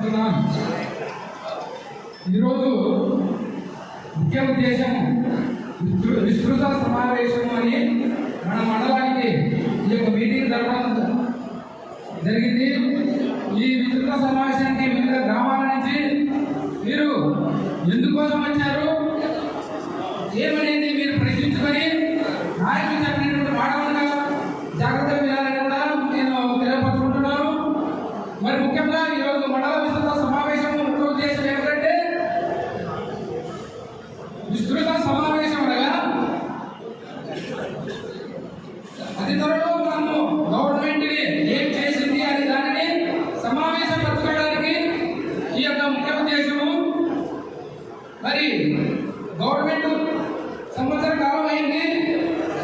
ఆహ్వానిస్తున్నాం. ఈరోజు ముఖ్య ఉద్దేశం విస్తృత సమావేశం అని మన మండలానికి ఈ యొక్క మీటింగ్ జరపడం జరిగింది. ఈ విస్తృత సమావేశానికి వివిధ గ్రామాల నుంచి మీరు ఎందుకోసం వచ్చారు ఏమనేది మీరు ప్రశ్నించుకొని నాయకులు చెప్పినటువంటి మాటలుగా జాగ్రత్త వినాలని కూడా నేను తెలియపరుచుకుంటున్నాను. మరి ముఖ్యంగా ఈరోజు మండల విస్తృత సమావేశం ముఖ్య ఉద్దేశం ఏమిటంటే విస్తృత సమావేశం అనగా అతి త్వరలో మనము గవర్నమెంట్ ఏం చేసింది అని దానిని సమావేశపరచుకోవడానికి ఈ యొక్క ముఖ్య ఉద్దేశము. మరి గవర్నమెంట్ సంవత్సర కాలం అయింది.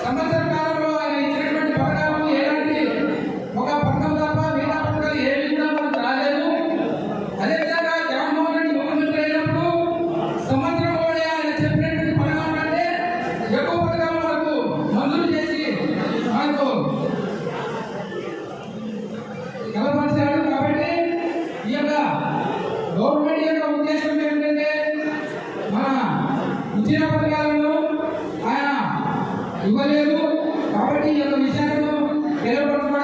సంవత్సర కాలంలో ఆయన ఇచ్చినటువంటి పథకాలు ఏలాంటి ఒక పథకం తప్ప మిగతా పథకాలు ఏమి కూడా మనకు రాలేదు. అదేవిధంగా జగన్మోహన్ రెడ్డి ముఖ్యమంత్రి అయినప్పుడు సంవత్సరం ఆయన చెప్పినటువంటి పథకం కంటే ఎక్కువ పథకాలు మనకు మంజూరు చేసి మనకు కలపరిచాడు. కాబట్టి ఈ యొక్క గవర్నమెంట్ యొక్క ఉద్దేశం ఏంటంటే మన ఇచ్చిన పథకాలను ఆయన ఇవ్వలేదు. కాబట్టి ఈ యొక్క విషయాలను తెలియపరచడం